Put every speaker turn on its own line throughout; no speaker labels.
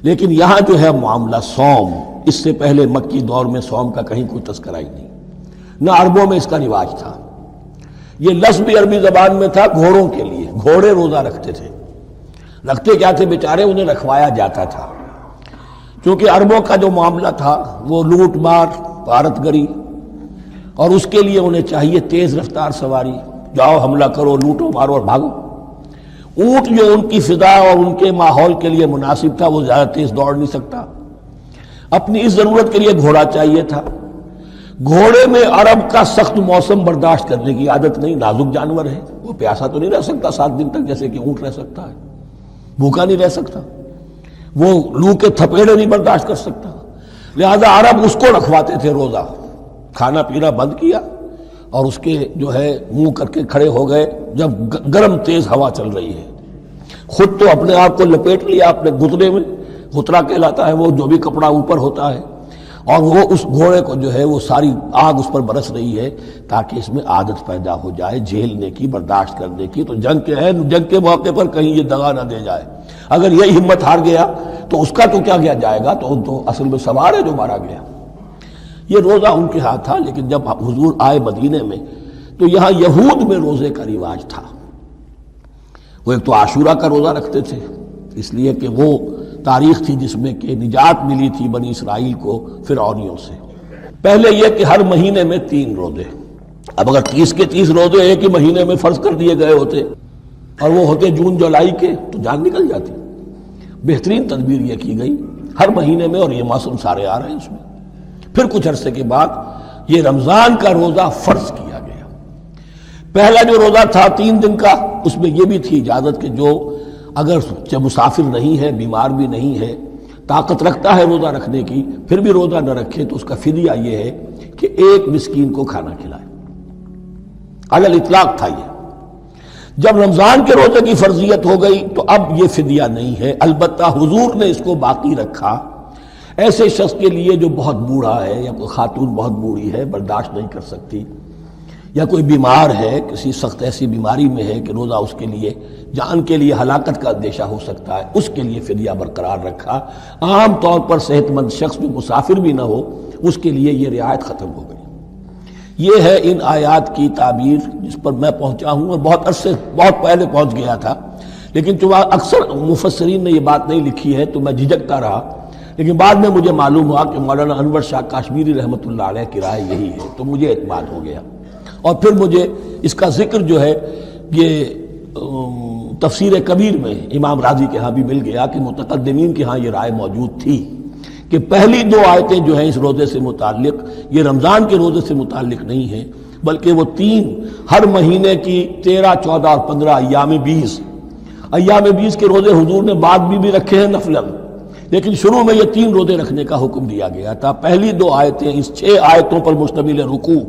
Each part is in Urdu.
لیکن یہاں جو ہے معاملہ صوم، اس سے پہلے مکی دور میں صوم کا کہیں کوئی تذکرہ ہی نہیں، نہ عربوں میں اس کا رواج تھا۔ یہ لفظ بھی عربی زبان میں تھا گھوڑوں کے لیے، گھوڑے روزہ رکھتے تھے۔ رکھتے کیا تھے بیچارے؟ انہیں رکھوایا جاتا تھا، کیونکہ عربوں کا جو معاملہ تھا وہ لوٹ مار، غارت گری، اور اس کے لیے انہیں چاہیے تیز رفتار سواری، جاؤ حملہ کرو، لوٹو مارو اور بھاگو۔ اونٹ جو ان کی فضا اور ان کے ماحول کے لیے مناسب تھا، وہ زیادہ تیز دوڑ نہیں سکتا، اپنی اس ضرورت کے لیے گھوڑا چاہیے تھا۔ گھوڑے میں عرب کا سخت موسم برداشت کرنے کی عادت نہیں، نازک جانور ہے، وہ پیاسا تو نہیں رہ سکتا 7 دن تک جیسے کہ اونٹ رہ سکتا ہے، بھوکا نہیں رہ سکتا، وہ لو کے تھپیڑے نہیں برداشت کر سکتا، لہذا عرب اس کو رکھواتے تھے روزہ۔ کھانا پینا بند کیا اور اس کے جو ہے منہ کر کے کھڑے ہو گئے جب گرم تیز ہوا چل رہی ہے، خود تو اپنے آپ کو لپیٹ لیا اپنے گھتنے میں، غترہ کہلاتا ہے وہ جو بھی کپڑا اوپر ہوتا ہے، اور وہ اس گھوڑے کو جو ہے وہ ساری آگ اس پر برس رہی ہے تاکہ اس میں عادت پیدا ہو جائے جھیلنے کی، برداشت کرنے کی۔ تو جنگ کے موقع پر کہیں یہ دغا نہ دے جائے، اگر یہی ہمت ہار گیا تو اس کا تو کیا کیا جائے گا، تو اصل میں سوار ہے جو مارا گیا۔ یہ روزہ ان کے ہاتھ تھا، لیکن جب حضور آئے مدینے میں تو یہاں یہود میں روزے کا رواج تھا۔ وہ ایک تو عاشورہ کا روزہ رکھتے تھے، اس لیے کہ وہ تاریخ تھی جس میں کہ نجات ملی تھی بنی اسرائیل کو فرعونیوں سے۔ پہلے یہ کہ ہر مہینے میں 3 روزے، اب اگر 30 کے 30 روزے ایک ہی مہینے میں فرض کر دیے گئے ہوتے اور وہ ہوتے جون جولائی کے تو جان نکل جاتی۔ بہترین تدبیر یہ کی گئی ہر مہینے میں، اور یہ موسم سارے آ رہے ہیں اس میں۔ پھر کچھ عرصے کے بعد یہ رمضان کا روزہ فرض کیا گیا۔ پہلا جو روزہ تھا 3 دن کا، اس میں یہ بھی تھی اجازت کہ جو اگر مسافر نہیں ہے، بیمار بھی نہیں ہے، طاقت رکھتا ہے روزہ رکھنے کی، پھر بھی روزہ نہ رکھے تو اس کا فدیہ یہ ہے کہ 1 مسکین کو کھانا کھلائے۔ علی الاطلاق تھا یہ۔ جب رمضان کے روزے کی فرضیت ہو گئی تو اب یہ فدیہ نہیں ہے، البتہ حضور نے اس کو باقی رکھا ایسے شخص کے لیے جو بہت بوڑھا ہے، یا کوئی خاتون بہت بوڑھی ہے برداشت نہیں کر سکتی، یا کوئی بیمار ہے، کسی سخت ایسی بیماری میں ہے کہ روزہ اس کے لیے جان کے لیے ہلاکت کا اندیشہ ہو سکتا ہے، اس کے لیے فدیہ برقرار رکھا۔ عام طور پر صحت مند شخص جو مسافر بھی نہ ہو اس کے لیے یہ رعایت ختم ہو گئی۔ یہ ہے ان آیات کی تعبیر جس پر میں پہنچا ہوں، اور بہت پہلے پہنچ گیا تھا، لیکن چونکہ اکثر مفسرین نے یہ بات نہیں لکھی ہے تو میں جھجکتا رہا، لیکن بعد میں مجھے معلوم ہوا کہ مولانا انور شاہ کاشمیری رحمۃ اللہ علیہ کی رائے یہی ہے، تو مجھے اعتماد ہو گیا، اور پھر مجھے اس کا ذکر جو ہے یہ تفسیر کبیر میں امام راضی کے ہاں بھی مل گیا کہ متقدمین کے ہاں یہ رائے موجود تھی کہ پہلی 2 آیتیں جو ہیں اس روزے سے متعلق، یہ رمضان کے روزے سے متعلق نہیں ہیں، بلکہ وہ 3 ہر مہینے کی 13، 14 اور 15 ایام 20 کے روزے حضور نے بعد بھی رکھے ہیں نفلاً، لیکن شروع میں یہ 3 روزے رکھنے کا حکم دیا گیا تھا۔ پہلی 2 آیتیں اس 6 آیتوں پر مشتمل رکوع،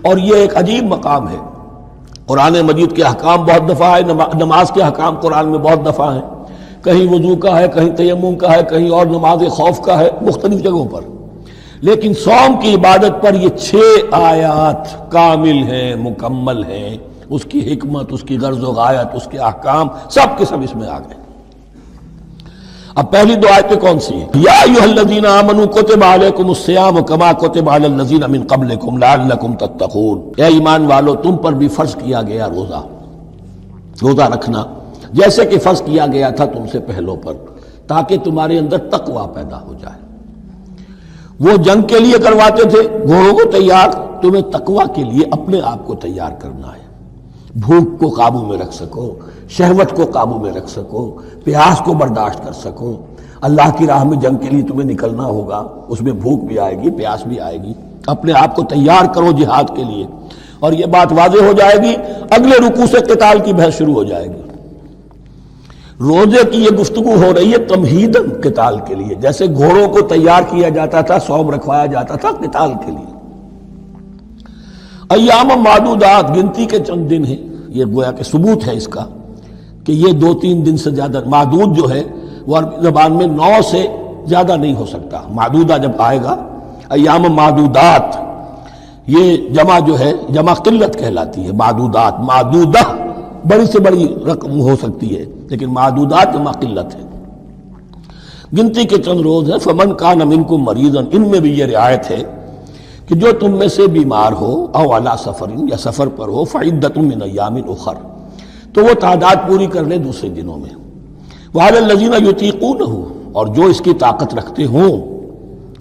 اور یہ ایک عجیب مقام ہے۔ قرآن مجید کے احکام بہت دفعہ ہے، نماز کے احکام قرآن میں بہت دفعہ ہیں، کہیں وضو کا ہے، کہیں تیمم کا ہے، کہیں اور نماز خوف کا ہے، مختلف جگہوں پر، لیکن صوم کی عبادت پر یہ 6 آیات کامل ہیں، مکمل ہیں، اس کی حکمت، اس کی غرض و غایت، اس کے احکام سب کے سب اس میں آ گئے۔ اب پہلی 2 آیتیں کون سی ہیں؟ یا ایھا الذین آمنوا کتب علیکم الصیام کما کتب علی الذین من قبلکم لعلکم تتقون، اے ایمان والو تم پر بھی فرض کیا گیا روزہ رکھنا جیسے کہ فرض کیا گیا تھا تم سے پہلوں پر، تاکہ تمہارے اندر تقوی پیدا ہو جائے۔ وہ جنگ کے لیے کرواتے تھے گھوڑوں کو تیار، تمہیں تقوی کے لیے اپنے آپ کو تیار کرنا ہے، بھوک کو قابو میں رکھ سکو، شہوت کو قابو میں رکھ سکو، پیاس کو برداشت کر سکو۔ اللہ کی راہ میں جنگ کے لیے تمہیں نکلنا ہوگا، اس میں بھوک بھی آئے گی، پیاس بھی آئے گی، اپنے آپ کو تیار کرو جہاد کے لیے۔ اور یہ بات واضح ہو جائے گی، اگلے رکوع سے قتال کی بحث شروع ہو جائے گی۔ روزے کی یہ گفتگو ہو رہی ہے تمہیداً قتال کے لیے، جیسے گھوڑوں کو تیار کیا جاتا تھا، صوم رکھوایا جاتا تھا قتال کے لیے۔ ایام معدودات، گنتی کے چند دن ہیں، یہ گویا کہ ثبوت ہے اس کا کہ یہ 2-3 دن سے زیادہ، معدود جو ہے وہ عربی زبان میں 9 سے زیادہ نہیں ہو سکتا، معدودہ جب آئے گا، ایام معدودات، یہ جمع جو ہے جمع قلت کہلاتی ہے، معدودات، معدودہ بڑی سے بڑی رقم ہو سکتی ہے، لیکن معدودات جمع قلت ہے۔ گنتی کے چند روز ہیں. فمن کان منکم مریضا، ان میں بھی یہ رعایت ہے کہ جو تم میں سے بیمار ہو او علی سفر، یا سفر پر ہو، فعدۃ من ایام اخر، تو وہ تعداد پوری کر لے دوسرے دنوں میں. وعلی الذین یطیقونہ، اور جو اس کی طاقت رکھتے ہوں،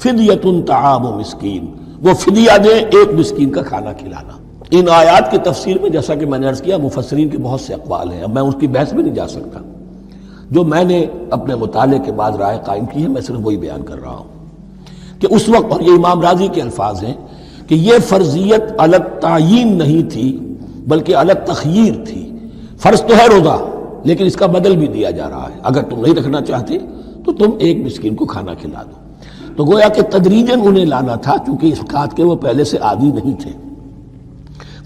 فدیۃ طعام مسکین، وہ فدیہ دے ایک مسکین کا کھانا کھلانا. ان آیات کی تفسیر میں جیسا کہ میں نے عرض کیا مفسرین کے بہت سے اقوال ہیں، اب میں اس کی بحث میں نہیں جا سکتا. جو میں نے اپنے مطالعے کے بعد رائے قائم کی ہے میں صرف وہی بیان کر رہا ہوں کہ اس وقت، اور یہ امام راضی کے الفاظ ہیں کہ یہ فرضیت الگ تعیین نہیں تھی بلکہ الگ تخییر تھی. فرض تو ہے روزہ، لیکن اس کا بدل بھی دیا جا رہا ہے، اگر تم نہیں رکھنا چاہتے تو تم ایک مسکین کو کھانا کھلا دو. تو گویا کہ تدریجاً انہیں لانا تھا چونکہ اس بات کے وہ پہلے سے عادی نہیں تھے.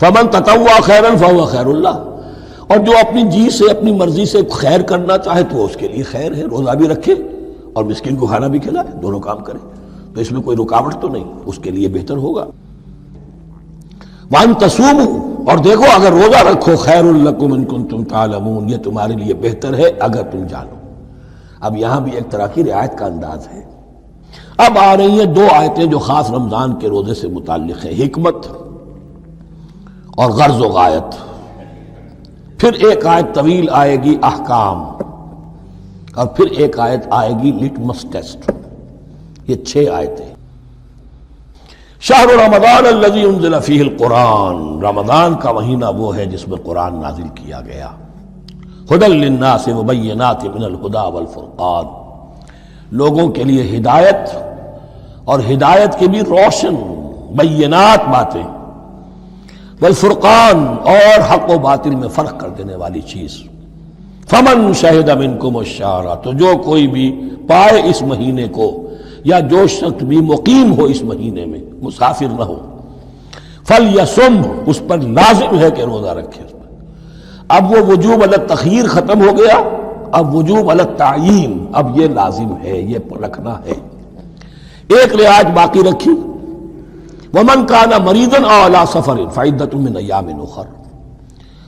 فمن تطوع خیرا فهو خیر اللہ، اور جو اپنی جی سے اپنی مرضی سے خیر کرنا چاہے تو اس کے لیے خیر ہے، روزہ بھی رکھے اور مسکین کو کھانا بھی کھلائے، دونوں کام کرے تو اس میں کوئی رکاوٹ تو نہیں، اس کے لیے بہتر ہوگا. وان تصوموا، اور دیکھو اگر روزہ رکھو، خیر لکم ان کنتم تعلمون، یہ تمہارے لیے بہتر ہے اگر تم جانو. اب یہاں بھی ایک طرح کی رعایت کا انداز ہے. اب آ رہی ہیں دو آیتیں جو خاص رمضان کے روزے سے متعلق ہیں، حکمت اور غرض و غایت. پھر ایک آیت طویل آئے گی احکام، اور پھر ایک آیت آئے گی لٹمس ٹیسٹ. یہ 6 آیتیں. شہر رمضان الذی انزل فیہ القرآن، رمضان کا مہینہ وہ ہے جس میں قرآن نازل کیا گیا. ھدی للناس وبینات من الھدی والفرقان، لوگوں کے لیے ہدایت اور ہدایت کے بھی روشن بینات باتیں، والفرقان اور حق و باطل میں فرق کر دینے والی چیز. فمن شہد منکم الشہر، تو جو کوئی بھی پائے اس مہینے کو، یا جو شخص بھی مقیم ہو اس مہینے میں، مسافر نہ ہو، فلیصم، اس پر لازم ہے کہ روزہ رکھے. اب وہ وجوب علی التخییر ختم ہو گیا، اب وجوب علی التعیین، اب یہ لازم ہے، یہ رکھنا ہے. ایک رعایت باقی رکھی، ومن کان مریضا او علی سفر فعدۃ من ایام اخر،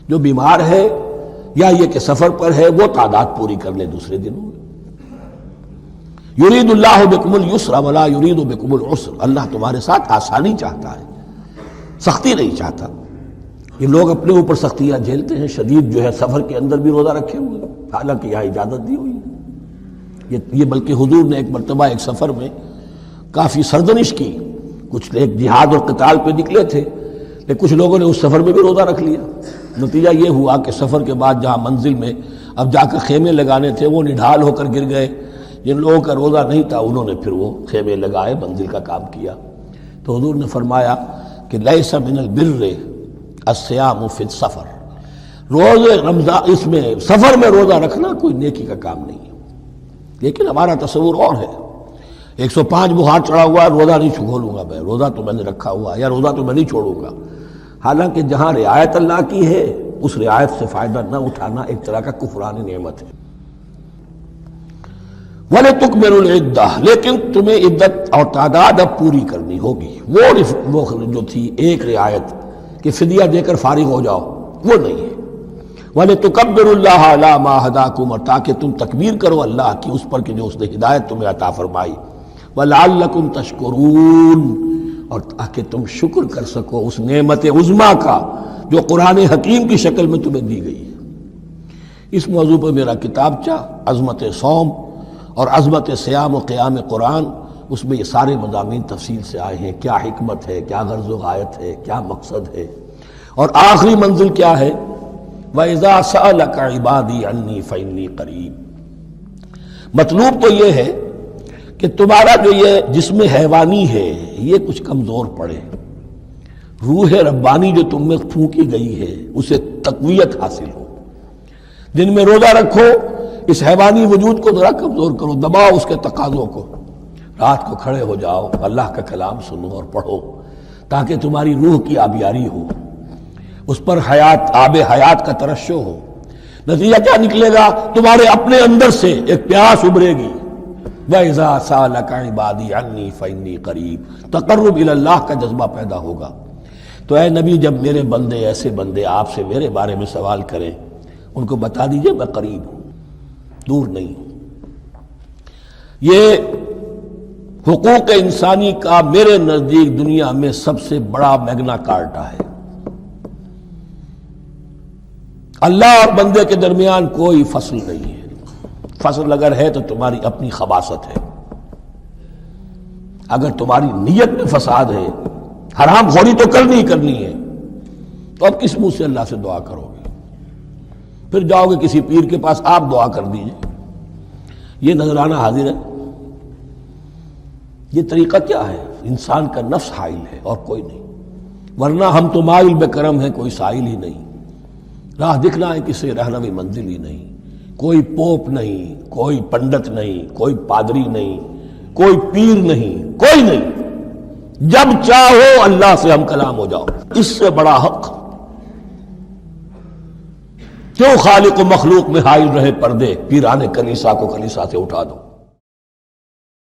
جو بیمار ہے یا یہ کہ سفر پر ہے وہ تعداد پوری کر لے دوسرے دنوں میں. یرید اللہ بکم الیسر ولا یرید بکم العسر، اللہ تمہارے ساتھ آسانی چاہتا ہے، سختی نہیں چاہتا. یہ لوگ اپنے اوپر سختیاں جھیلتے ہیں، شدید جو ہے سفر کے اندر بھی روزہ رکھے ہوئے، حالانکہ یہاں اجازت دی ہوئی ہے. یہ بلکہ حضور نے ایک مرتبہ ایک سفر میں کافی سرزنش کی. کچھ ایک جہاد اور قتال پہ نکلے تھے، لیکن کچھ لوگوں نے اس سفر میں بھی روزہ رکھ لیا. نتیجہ یہ ہوا کہ سفر کے بعد جہاں منزل میں اب جا کر خیمے لگانے تھے وہ نڈھال ہو کر گر گئے. جن لوگوں کا روزہ نہیں تھا انہوں نے پھر وہ خیمے لگائے، منزل کا کام کیا. تو حضور نے فرمایا کہ لیس من البر الصیام فی السفر، روزے رمضان اس میں سفر میں روزہ رکھنا کوئی نیکی کا کام نہیں ہے. لیکن ہمارا تصور اور ہے، 105 بخار چڑھا ہوا ہے، روزہ نہیں کھولوں گا میں، روزہ تو میں نے رکھا ہوا، یا روزہ تو میں نہیں چھوڑوں گا. حالانکہ جہاں رعایت اللہ کی ہے اس رعایت سے فائدہ نہ اٹھانا ایک طرح کا کفران نعمت ہے. وَلِتُكْمِلُوا الْعِدَّةَ، لیکن تمہیں عدت اور تعداد اب پوری کرنی ہوگی. وہ جو تھی ایک رعایت کہ فدیہ دے کر فارغ ہو جاؤ، وہ نہیں ہے. وَلِتُكَبِّرُوا اللَّهَ عَلَىٰ مَا هَدَاكُمْ، اور تاکہ تم تکبیر کرو اللہ کی اس پر کہ جو اس نے ہدایت تمہیں عطا فرمائی. وَلَعَلَّكُمْ تَشْكُرُونَ، اور تاکہ تم شکر کر سکو اس نعمت عظمیٰ کا جو قرآن حکیم کی شکل میں تمہیں دی گئی ہے. اس موضوع پر میرا کتابچہ عظمت صوم اور عظمت صیام و قیام قرآن، اس میں یہ سارے مضامین تفصیل سے آئے ہیں. کیا حکمت ہے، کیا غرض و غایت ہے، کیا مقصد ہے، اور آخری منزل کیا ہے. وَإِذَا سَأَلَكَ عِبَادِي عَنِّي فَإِنِّي قَرِيبٌ. مطلوب تو یہ ہے کہ تمہارا جو یہ جسم حیوانی ہے یہ کچھ کمزور پڑے، روح ربانی جو تم میں پھونکی گئی ہے اسے تقویت حاصل ہو. دن میں روزہ رکھو، اس حیوانی وجود کو ذرا کمزور کرو، دباؤ اس کے تقاضوں کو. رات کو کھڑے ہو جاؤ، اللہ کا کلام سنو اور پڑھو تاکہ تمہاری روح کی آبیاری ہو، اس پر آب حیات کا ترشح ہو. نتیجہ کیا نکلے گا؟ تمہارے اپنے اندر سے ایک پیاس ابھرے گی. وَإِذَا سَأَلَكَ عِبَادِي عَنِّي فَإِنِّي قَرِيبٌ، تقرب الی اللہ کا جذبہ پیدا ہوگا. تو اے نبی، جب میرے بندے، ایسے بندے آپ سے میرے بارے میں سوال کریں، ان کو بتا دیجئے میں قریب ہوں، دور نہیں ہوں. یہ حقوق انسانی کا میرے نزدیک دنیا میں سب سے بڑا میگنا کارٹا ہے۔ اللہ اور بندے کے درمیان کوئی فصل نہیں ہے، فصل اگر ہے تو تمہاری اپنی خباثت ہے، اگر تمہاری نیت میں فساد ہے، حرام خوری تو کرنی ہی کرنی ہے، تو اب کس منہ سے اللہ سے دعا کرو گے؟ پھر جاؤ گے کسی پیر کے پاس، آپ دعا کر دیجئے، یہ نذرانہ حاضر ہے؟ یہ طریقہ کیا ہے؟ انسان کا نفس حائل ہے اور کوئی نہیں، ورنہ ہم تو مائل بے کرم ہیں، کوئی سائل ہی نہیں، راہ دکھنا ہے کسی رہنوی منزل ہی نہیں، کوئی پوپ نہیں، کوئی پنڈت نہیں، کوئی پادری نہیں، کوئی پیر نہیں، کوئی نہیں، جب چاہو اللہ سے ہم کلام ہو جاؤ، اس سے بڑا حق کیوں خالق و مخلوق میں حائل رہے پردے؟ پیرانے کلیسا کو کلیسا سے اٹھا دو۔